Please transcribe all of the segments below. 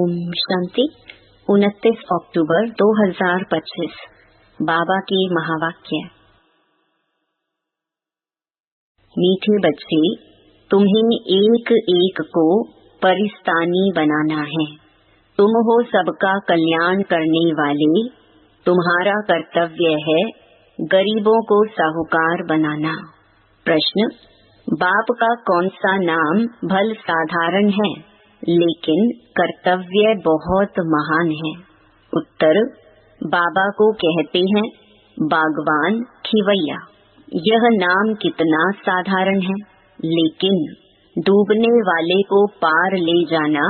ओम शांति। 29 अक्टूबर 2025 बाबा के महावाक्य। मीठे बच्चे, तुम्हें एक एक को परिस्तानी बनाना है। तुम हो सबका कल्याण करने वाले। तुम्हारा कर्तव्य है गरीबों को साहूकार बनाना। प्रश्न: बाप का कौन सा नाम भल साधारण है, लेकिन कर्तव्य बहुत महान है? उत्तर: बाबा को कहते हैं बागवान खिवैया। यह नाम कितना साधारण है, लेकिन डूबने वाले को पार ले जाना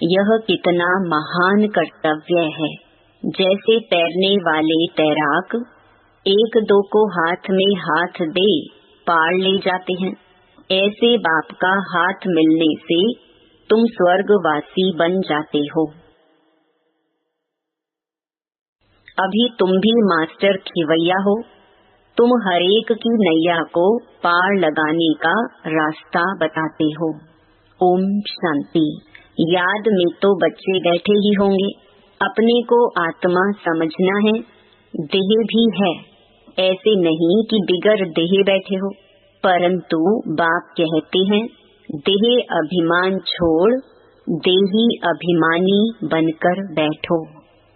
यह कितना महान कर्तव्य है। जैसे तैरने वाले तैराक एक दो को हाथ में हाथ दे पार ले जाते हैं, ऐसे बाप का हाथ मिलने से तुम स्वर्गवासी बन जाते हो। अभी तुम भी मास्टर खिवैया हो। तुम हरेक की नैया को पार लगाने का रास्ता बताते हो। ओम शांति। याद में तो बच्चे बैठे ही होंगे। अपने को आत्मा समझना है, देह भी है। ऐसे नहीं कि बिगर देह बैठे हो, परंतु बाप कहते हैं देह अभिमान छोड़ देही अभिमानी बनकर बैठो।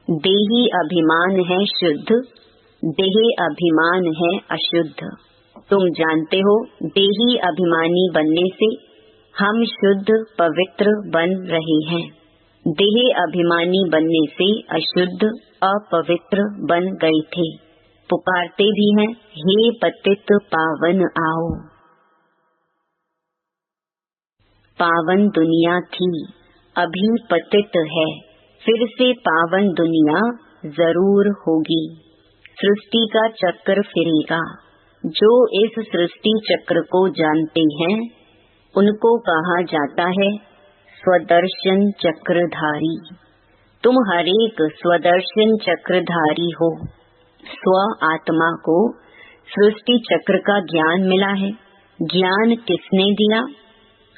देही अभिमान है शुद्ध, देह अभिमान है अशुद्ध। तुम जानते हो देही अभिमानी बनने से हम शुद्ध पवित्र बन रहे हैं। देह अभिमानी बनने से अशुद्ध अपवित्र बन गए थे। पुकारते भी हैं, हे पतित पावन आओ। पावन दुनिया थी, अभी पतित है, फिर से पावन दुनिया जरूर होगी। सृष्टि का चक्र फिरेगा। जो इस सृष्टि चक्र को जानते हैं उनको कहा जाता है स्वदर्शन चक्रधारी। तुम हरेक स्वदर्शन चक्रधारी हो। स्व आत्मा को सृष्टि चक्र का ज्ञान मिला है। ज्ञान किसने दिया?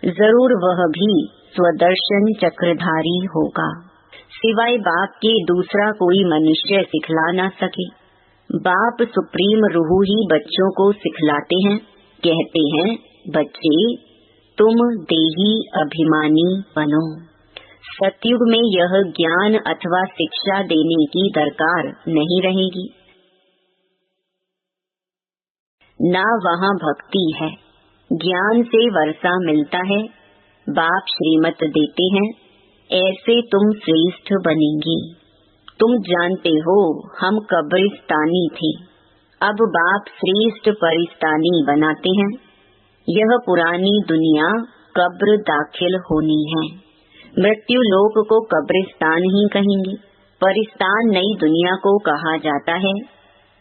जरूर वह भी स्वदर्शन चक्रधारी होगा। सिवाय बाप के दूसरा कोई मनुष्य सिखला न सके। बाप सुप्रीम रूह ही बच्चों को सिखलाते हैं। कहते हैं, बच्चे तुम देही अभिमानी बनो। सतयुग में यह ज्ञान अथवा शिक्षा देने की दरकार नहीं रहेगी। ना वहाँ भक्ति है। ज्ञान से वर्षा मिलता है। बाप श्रीमत देते हैं, ऐसे तुम श्रेष्ठ बनेंगे। तुम जानते हो हम कब्रिस्तानी थे, अब बाप श्रेष्ठ परिस्तानी बनाते हैं। यह पुरानी दुनिया कब्र दाखिल होनी है। मृत्यु लोक को कब्रिस्तान ही कहेंगे। परिस्तान नई दुनिया को कहा जाता है।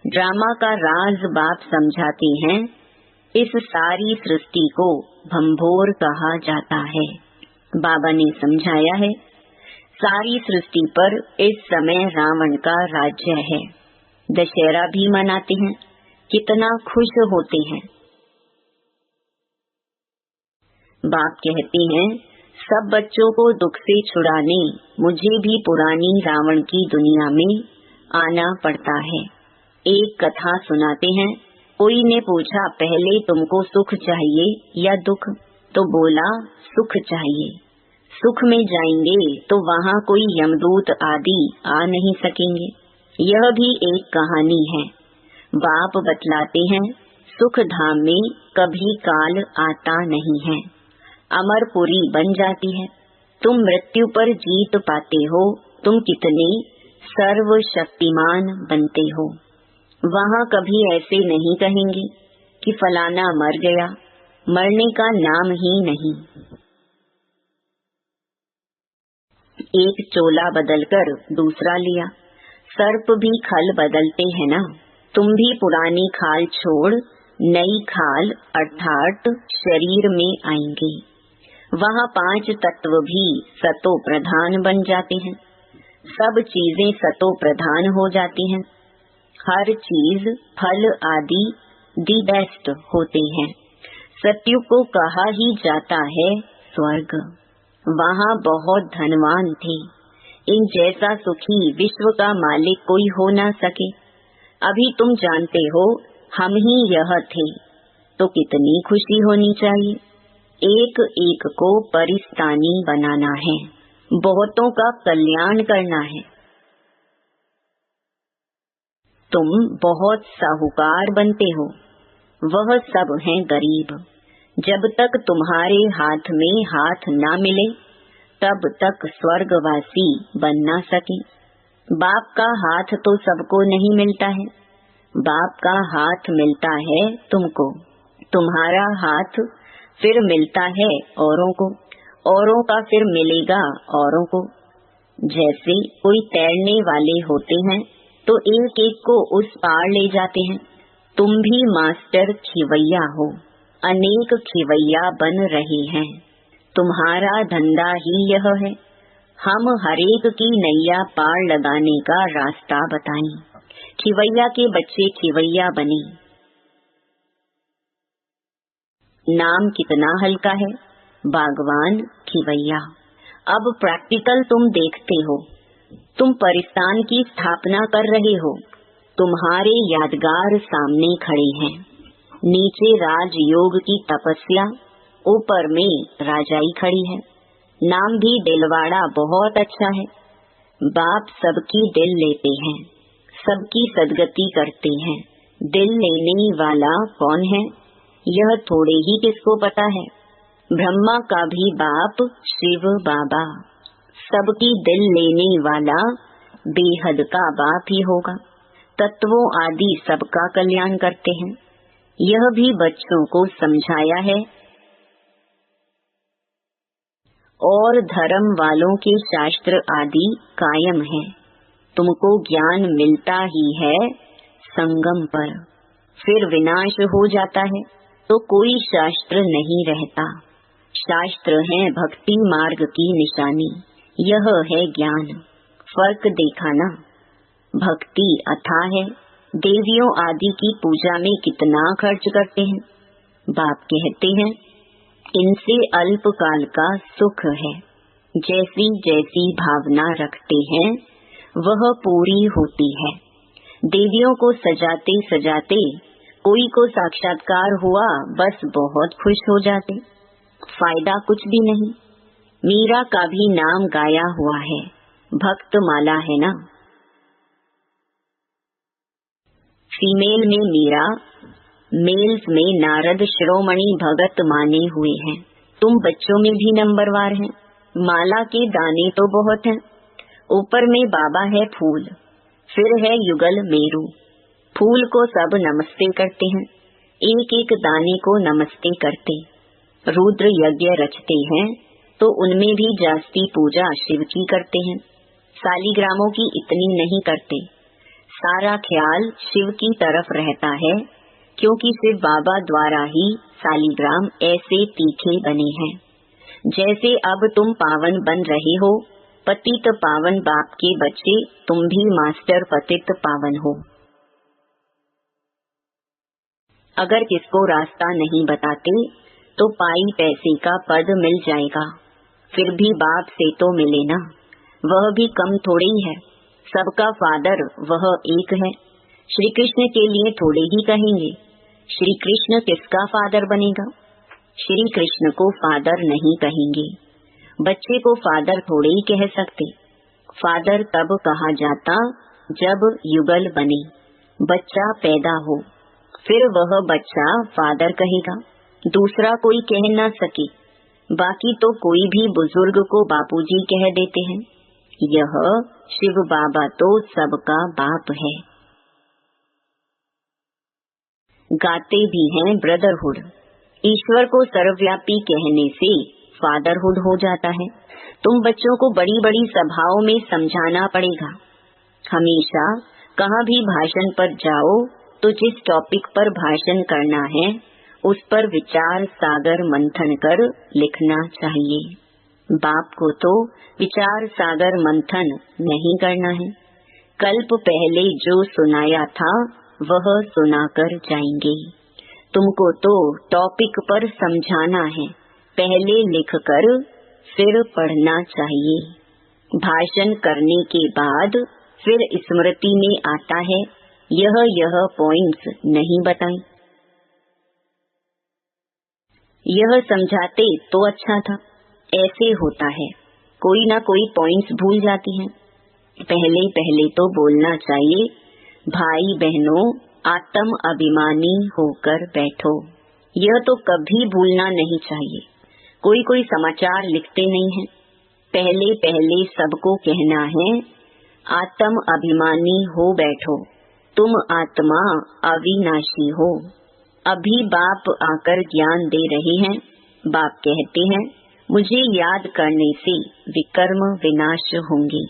ड्रामा का राज बाप समझाते हैं। इस सारी सृष्टि को भंभोर कहा जाता है। बाबा ने समझाया है, सारी सृष्टि पर इस समय रावण का राज्य है। दशहरा भी मनाते हैं, कितना खुश होते हैं। बाप कहते हैं, सब बच्चों को दुख से छुड़ाने मुझे भी पुरानी रावण की दुनिया में आना पड़ता है। एक कथा सुनाते हैं। कोई ने पूछा, पहले तुमको सुख चाहिए या दुख? तो बोला, सुख चाहिए। सुख में जाएंगे तो वहाँ कोई यमदूत आदि आ नहीं सकेंगे। यह भी एक कहानी है। बाप बतलाते हैं, सुख धाम में कभी काल आता नहीं है। अमरपुरी बन जाती है। तुम मृत्यु पर जीत पाते हो। तुम कितने सर्वशक्तिमान बनते हो। वहाँ कभी ऐसे नहीं कहेंगे कि फलाना मर गया। मरने का नाम ही नहीं। एक चोला बदलकर दूसरा लिया। सर्प भी खल बदलते हैं ना। तुम भी पुरानी खाल छोड़ नई खाल अर्थात शरीर में आएंगे। वहाँ 5 तत्व भी सतो प्रधान बन जाते हैं। सब चीजें सतो प्रधान हो जाती हैं। हर चीज फल आदि दी बेस्ट होते हैं। सतयुग को कहा ही जाता है स्वर्ग। वहाँ बहुत धनवान थे, इन जैसा सुखी विश्व का मालिक कोई हो ना सके। अभी तुम जानते हो हम ही यह थे, तो कितनी खुशी होनी चाहिए। एक एक को परिस्तानी बनाना है, बहुतों का कल्याण करना है। तुम बहुत साहूकार बनते हो, वह सब हैं गरीब। जब तक तुम्हारे हाथ में हाथ ना मिले तब तक स्वर्गवासी बन ना सके। बाप का हाथ तो सबको नहीं मिलता है, बाप का हाथ मिलता है तुमको। तुम्हारा हाथ फिर मिलता है औरों को, औरों का फिर मिलेगा औरों को। जैसे कोई तैरने वाले होते हैं तो एक एक को उस पार ले जाते हैं। तुम भी मास्टर खिवैया हो, अनेक खिवैया बन रहे हैं। तुम्हारा धंधा ही यह है, हम हरेक की नैया पार लगाने का रास्ता बताएं। खिवैया के बच्चे खिवैया बने। नाम कितना हल्का है, बागवान खिवैया। अब प्रैक्टिकल तुम देखते हो। तुम परिस्तान की स्थापना कर रहे हो, तुम्हारे यादगार सामने खड़े हैं। नीचे राजयोग की तपस्या, ऊपर में राजाई खड़ी है। नाम भी दिलवाड़ा बहुत अच्छा है। बाप सबकी दिल लेते हैं, सबकी सदगति करते हैं। दिल लेने वाला कौन है, यह थोड़े ही किसको पता है। ब्रह्मा का भी बाप शिव बाबा, सबकी दिल लेने वाला बेहद का बाप ही होगा। तत्वों आदि सबका कल्याण करते हैं। यह भी बच्चों को समझाया है। और धर्म वालों के शास्त्र आदि कायम है। तुमको ज्ञान मिलता ही है संगम पर, फिर विनाश हो जाता है तो कोई शास्त्र नहीं रहता। शास्त्र है भक्ति मार्ग की निशानी, यह है ज्ञान। फर्क देखा ना। भक्ति अथाह है। देवियों आदि की पूजा में कितना खर्च करते हैं। बाप कहते हैं इनसे अल्पकाल का सुख है। जैसी जैसी भावना रखते हैं वह पूरी होती है। देवियों को सजाते सजाते कोई को साक्षात्कार हुआ, बस बहुत खुश हो जाते, फायदा कुछ भी नहीं। मीरा का भी नाम गाया हुआ है, भक्त माला है ना। फीमेल में मीरा, मेल्स में नारद शिरोमणि भगत माने हुए हैं। तुम बच्चों में भी नंबरवार हैं। माला के दाने तो बहुत हैं। ऊपर में बाबा है फूल, फिर है युगल मेरू। फूल को सब नमस्ते करते हैं, एक एक दाने को नमस्ते करते। रुद्र यज्ञ रचते हैं तो उनमें भी जास्ती पूजा शिव की करते हैं। सालीग्रामों की इतनी नहीं करते। सारा ख्याल शिव की तरफ रहता है, क्योंकि शिव बाबा द्वारा ही सालीग्राम ऐसे तीखे बने हैं। जैसे अब तुम पावन बन रहे हो, पतित पावन बाप के बच्चे, तुम भी मास्टर पतित पावन हो। अगर किसको रास्ता नहीं बताते तो पाई पैसे का पद मिल जाएगा, फिर भी बाप से तो मिले ना, वह भी कम थोड़े ही है। सबका फादर वह एक है। श्री कृष्ण के लिए थोड़े ही कहेंगे। श्री कृष्ण किसका फादर बनेगा? श्री कृष्ण को फादर नहीं कहेंगे। बच्चे को फादर थोड़े ही कह सकते। फादर तब कहा जाता जब युगल बने, बच्चा पैदा हो, फिर वह बच्चा फादर कहेगा, दूसरा कोई कह ना सके। बाकी तो कोई भी बुजुर्ग को बापूजी कह देते हैं। यह शिव बाबा तो सबका बाप है। गाते भी हैं ब्रदरहुड। ईश्वर को सर्वव्यापी कहने से फादरहुड हो जाता है। तुम बच्चों को बड़ी बड़ी सभाओं में समझाना पड़ेगा। हमेशा कहाँ भी भाषण पर जाओ तो जिस टॉपिक पर भाषण करना है उस पर विचार सागर मंथन कर लिखना चाहिए। बाप को तो विचार सागर मंथन नहीं करना है। कल्प पहले जो सुनाया था वह सुनाकर जाएंगे। तुमको तो टॉपिक पर समझाना है, पहले लिखकर फिर पढ़ना चाहिए। भाषण करने के बाद फिर स्मृति में आता है यह पॉइंट्स नहीं बताएं। यह समझाते तो अच्छा था। ऐसे होता है, कोई ना कोई पॉइंट्स भूल जाती हैं। पहले तो बोलना चाहिए, भाई बहनों आत्म अभिमानी होकर बैठो। यह तो कभी भूलना नहीं चाहिए। कोई समाचार लिखते नहीं है। पहले सबको कहना है आत्म अभिमानी हो बैठो, तुम आत्मा अविनाशी हो। अभी बाप आकर ज्ञान दे रहे हैं। बाप कहते हैं मुझे याद करने से विकर्म विनाश होंगे।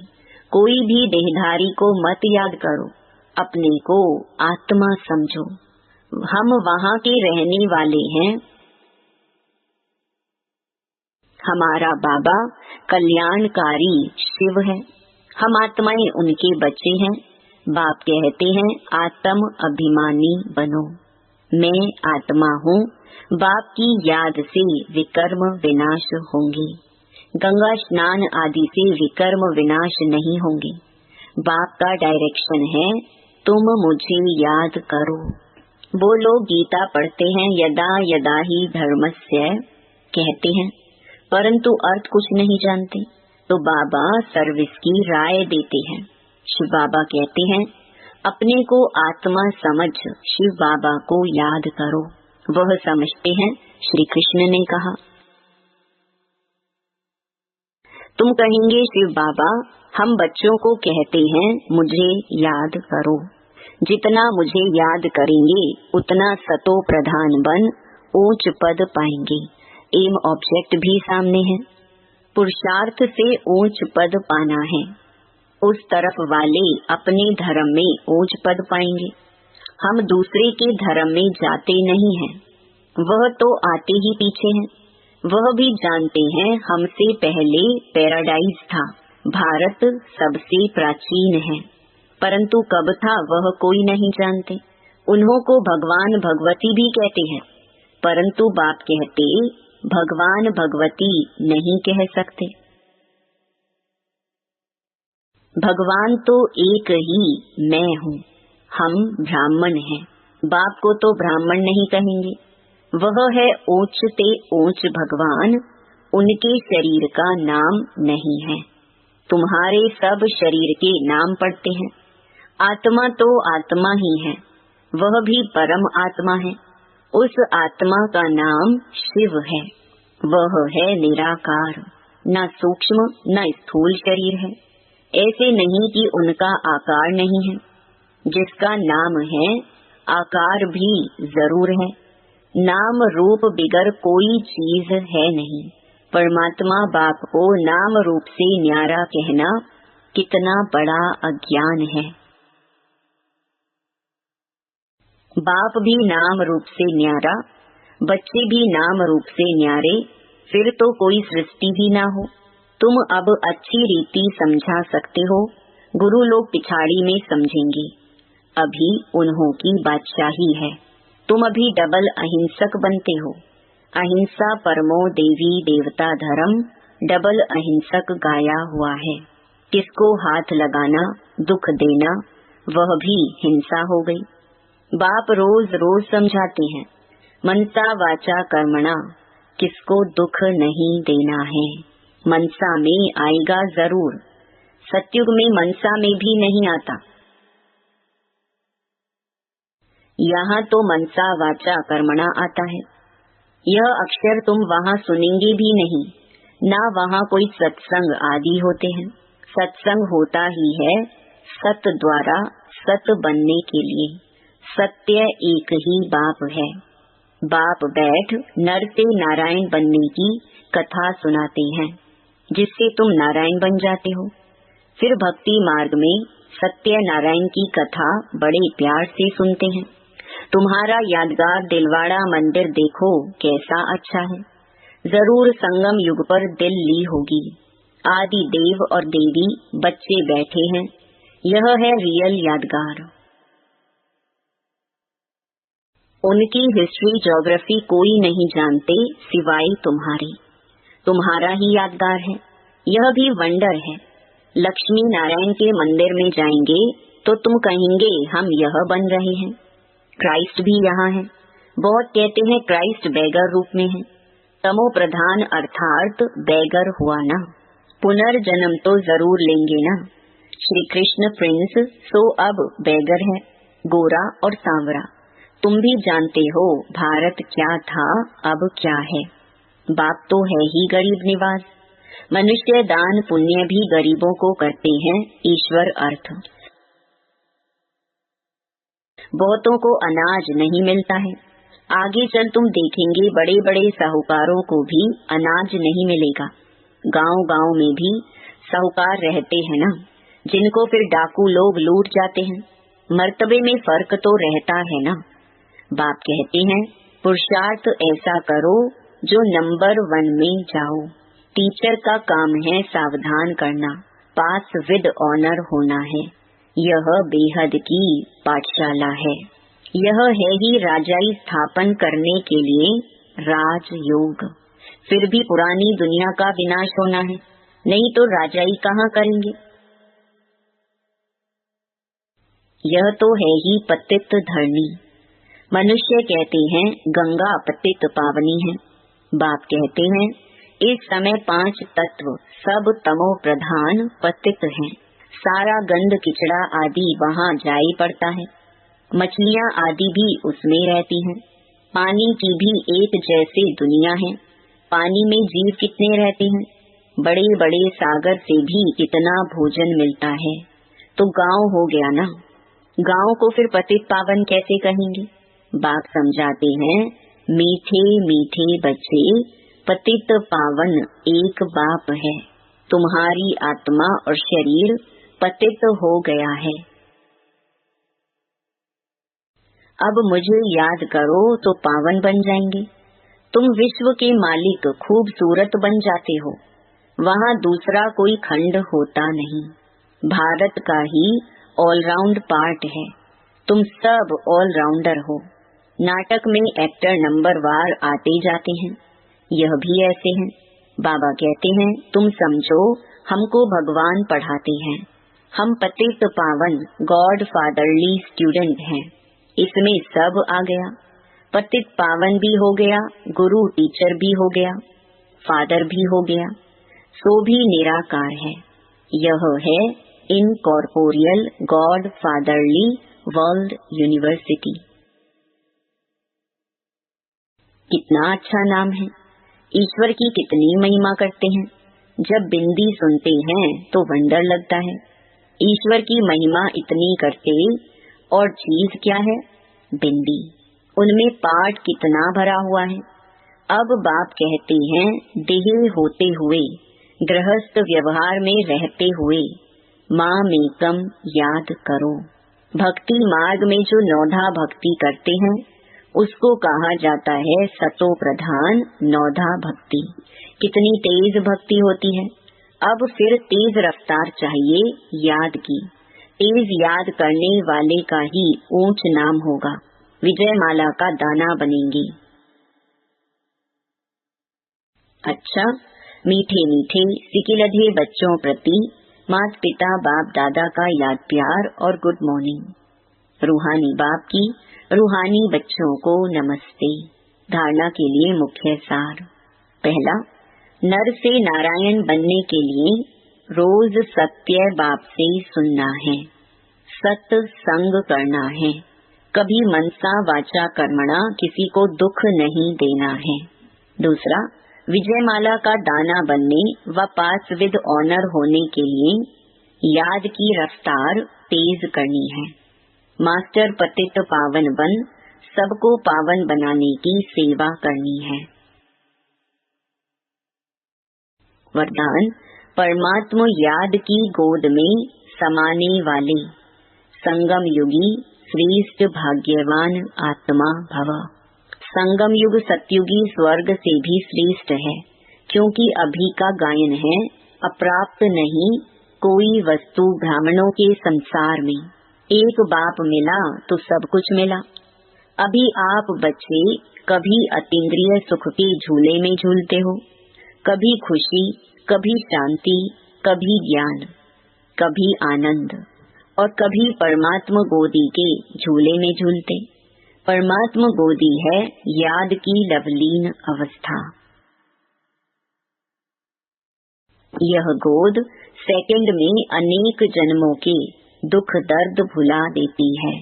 कोई भी देहधारी को मत याद करो, अपने को आत्मा समझो। हम वहाँ के रहने वाले हैं। हमारा बाबा कल्याणकारी शिव है, हम आत्माएं उनके बच्चे हैं। बाप कहते हैं आत्म अभिमानी बनो। मैं आत्मा हूँ। बाप की याद से विकर्म विनाश होंगे। गंगा स्नान आदि से विकर्म विनाश नहीं होंगे। बाप का डायरेक्शन है तुम मुझे याद करो। वो लोग गीता पढ़ते हैं यदा यदा ही धर्मस्य कहते हैं, परंतु अर्थ कुछ नहीं जानते। तो बाबा सर्विस की राय देते हैं। शिव बाबा कहते हैं अपने को आत्मा समझ शिव बाबा को याद करो। वह समझते हैं। श्री कृष्ण ने कहा, तुम कहेंगे शिव बाबा हम बच्चों को कहते हैं मुझे याद करो। जितना मुझे याद करेंगे उतना सतो प्रधान बन ऊंच पद पाएंगे। एम ऑब्जेक्ट भी सामने है। पुरुषार्थ से ऊंच पद पाना है। उस तरफ वाले अपने धर्म में ऊंच पद पाएंगे। हम दूसरे के धर्म में जाते नहीं हैं। वह तो आते ही पीछे हैं। वह भी जानते हैं हमसे पहले पैराडाइज था। भारत सबसे प्राचीन है, परंतु कब था वह कोई नहीं जानते। उन्हों को भगवान भगवती भी कहते हैं, परंतु बाप कहते भगवान भगवती नहीं कह सकते। भगवान तो एक ही मैं हूँ। हम ब्राह्मण हैं। बाप को तो ब्राह्मण नहीं कहेंगे। वह है ऊंच ते ऊंच भगवान। उनके शरीर का नाम नहीं है। तुम्हारे सब शरीर के नाम पढ़ते हैं। आत्मा तो आत्मा ही है। वह भी परम आत्मा है। उस आत्मा का नाम शिव है। वह है निराकार, न सूक्ष्म न स्थूल शरीर है। ऐसे नहीं कि उनका आकार नहीं है। जिसका नाम है आकार भी जरूर है। नाम रूप बिगर कोई चीज है नहीं। परमात्मा बाप को नाम रूप से न्यारा कहना कितना बड़ा अज्ञान है। बाप भी नाम रूप से न्यारा, बच्चे भी नाम रूप से न्यारे, फिर तो कोई सृष्टि भी ना हो। तुम अब अच्छी रीति समझा सकते हो। गुरु लोग पिछाड़ी में समझेंगे। अभी उन्हों की बादशाही है। तुम अभी डबल अहिंसक बनते हो। अहिंसा परमो देवी देवता धर्म डबल अहिंसक गाया हुआ है। किसको हाथ लगाना, दुख देना, वह भी हिंसा हो गई। बाप रोज रोज समझाते हैं मनसा वाचा कर्मणा, किसको दुख नहीं देना है। मनसा में आएगा जरूर। सत्युग में मनसा में भी नहीं आता। यहाँ तो मनसा वाचा कर्मणा आता है। यह अक्षर तुम वहाँ सुनेंगे भी नहीं, ना वहाँ कोई सत्संग आदि होते हैं। सत्संग होता ही है सत द्वारा सत बनने के लिए। सत्य एक ही बाप है। बाप बैठ नर से नारायण बनने की कथा सुनाते हैं, जिससे तुम नारायण बन जाते हो। फिर भक्ति मार्ग में सत्य नारायण की कथा बड़े प्यार से सुनते हैं। तुम्हारा यादगार दिलवाड़ा मंदिर देखो कैसा अच्छा है। जरूर संगम युग पर दिल ली होगी। आदि देव और देवी बच्चे बैठे हैं। यह है रियल यादगार। उनकी हिस्ट्री ज्योग्राफी कोई नहीं जानते सिवाय तुम्हारे। तुम्हारा ही यादगार है। यह भी वंडर है। लक्ष्मी नारायण के मंदिर में जाएंगे तो तुम कहेंगे हम यह बन रहे हैं। क्राइस्ट भी यहाँ है। बहुत कहते हैं क्राइस्ट बेगर रूप में है। तमो प्रधान अर्थात बेगर हुआ ना, पुनर्जन्म तो जरूर लेंगे ना। श्री कृष्ण प्रिंस सो अब बेगर है, गोरा और सांवरा। तुम भी जानते हो भारत क्या था अब क्या है। बाप तो है ही गरीब निवास। मनुष्य दान पुण्य भी गरीबों को करते हैं ईश्वर अर्थ। बहुतों को अनाज नहीं मिलता है। आगे चल तुम देखेंगे बड़े बड़े साहूकारों को भी अनाज नहीं मिलेगा। गांव गांव में भी साहूकार रहते हैं ना, जिनको फिर डाकू लोग लूट जाते हैं। मर्तबे में फर्क तो रहता है ना। बाप कहते हैं पुरुषार्थ ऐसा करो जो नंबर 1 में जाओ। टीचर का काम है सावधान करना, पास विद ऑनर होना है। यह बेहद की पाठशाला है। यह है ही राजाई स्थापन करने के लिए राजयोग। फिर भी पुरानी दुनिया का विनाश होना है, नहीं तो राजाई कहाँ करेंगे। यह तो है ही पतित धरनी। मनुष्य कहते हैं गंगा पतित पावनी है। बाप कहते हैं इस समय 5 तत्व सब तमो प्रधान पतित हैं। सारा गंद किचड़ा आदि वहाँ जाई पड़ता है। मछलियाँ आदि भी उसमें रहती हैं। पानी की भी एक जैसे दुनिया है। पानी में जीव कितने रहते हैं। बड़े बड़े सागर से भी कितना भोजन मिलता है। तो गांव हो गया ना। गांव को फिर पतित पावन कैसे कहेंगे। बाप समझाते हैं मीठे मीठे बच्चे, पतित पावन एक बाप है। तुम्हारी आत्मा और शरीर पतित हो गया है। अब मुझे याद करो तो पावन बन जाएंगे। तुम विश्व के मालिक खूबसूरत बन जाते हो। वहाँ दूसरा कोई खंड होता नहीं। भारत का ही ऑलराउंड पार्ट है। तुम सब ऑलराउंडर हो। नाटक में एक्टर नंबर वार आते जाते हैं। यह भी ऐसे हैं। बाबा कहते हैं तुम समझो हमको भगवान पढ़ाते हैं। हम पतित पावन गॉड फादरली स्टूडेंट हैं। इसमें सब आ गया। पतित पावन भी हो गया, गुरु टीचर भी हो गया, फादर भी हो गया, सो भी निराकार है। यह है incorporeal God fatherly world university. कितना अच्छा नाम है। ईश्वर की कितनी महिमा करते हैं। जब बिंदी सुनते हैं तो वंडर लगता है। ईश्वर की महिमा इतनी करते और चीज क्या है। बिंदी, उनमें पाठ कितना भरा हुआ है। अब बाप कहते हैं देह होते हुए, गृहस्थ व्यवहार में रहते हुए माँ में कम याद करो। भक्ति मार्ग में जो 9धा भक्ति करते हैं उसको कहा जाता है सतो प्रधान 9धा भक्ति। कितनी तेज भक्ति होती है। अब फिर तेज रफ्तार चाहिए याद की। तेज याद करने वाले का ही ऊंच नाम होगा। विजय माला का दाना बनेंगी। अच्छा, मीठे मीठे सिकिलधे बच्चों प्रति माता पिता बाप दादा का याद प्यार और गुड मॉर्निंग। रूहानी बाप की रूहानी बच्चों को नमस्ते। धारणा के लिए मुख्य सार। पहला, नर से नारायण बनने के लिए रोज सत्य बाप से सुनना है, सत्संग करना है। कभी मनसा वाचा कर्मणा किसी को दुख नहीं देना है। दूसरा, विजयमाला का दाना बनने व पास विद ऑनर होने के लिए याद की रफ्तार तेज करनी है। मास्टर पतित पावन बन सबको पावन बनाने की सेवा करनी है। वरदान, परमात्मा याद की गोद में समाने वाले संगम युगी श्रेष्ठ भाग्यवान आत्मा भव। संगम युग सतयुगी स्वर्ग से भी श्रेष्ठ है, क्योंकि अभी का गायन है अप्राप्त नहीं कोई वस्तु ब्राह्मणों के संसार में। एक बाप मिला तो सब कुछ मिला। अभी आप बच्चे कभी अतीन्द्रिय सुख के झूले में झूलते हो, कभी खुशी, कभी शांति, कभी ज्ञान। कभी आनंद और कभी परमात्मा गोदी के झूले में झूलते। परमात्मा गोदी है याद की लवलीन अवस्था। यह गोद सेकंड में अनेक जन्मों के दुख दर्द भुला देती है।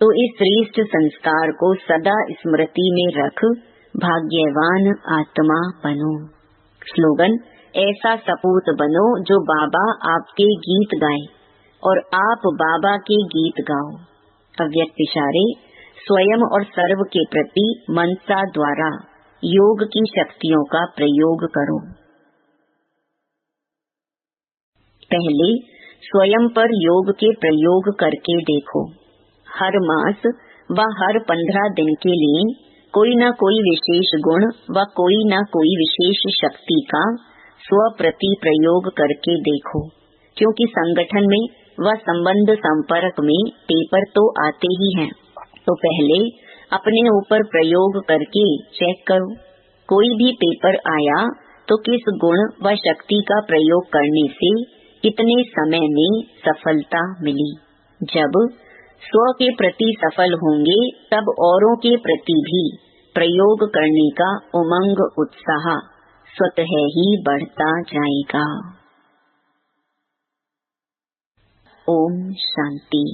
तो इस श्रेष्ठ संस्कार को सदा स्मृति में रख भाग्यवान आत्मा बनो। स्लोगन: ऐसा सपूत बनो जो बाबा आपके गीत गाए और आप बाबा के गीत गाओ। अव्यक्त इशारे: स्वयं और सर्व के प्रति मनसा द्वारा योग की शक्तियों का प्रयोग करो। पहले स्वयं पर योग के प्रयोग करके देखो। हर मास व हर 15 दिन के लिए कोई न कोई विशेष गुण व कोई न कोई विशेष शक्ति का स्व प्रति प्रयोग करके देखो, क्योंकि संगठन में व संबंध संपर्क में पेपर तो आते ही हैं। तो पहले अपने ऊपर प्रयोग करके चेक करो। कोई भी पेपर आया तो किस गुण व शक्ति का प्रयोग करने से कितने समय में सफलता मिली। जब स्व के प्रति सफल होंगे तब औरों के प्रति भी प्रयोग करने का उमंग उत्साह स्वतः ही बढ़ता जाएगा। ओम शांति।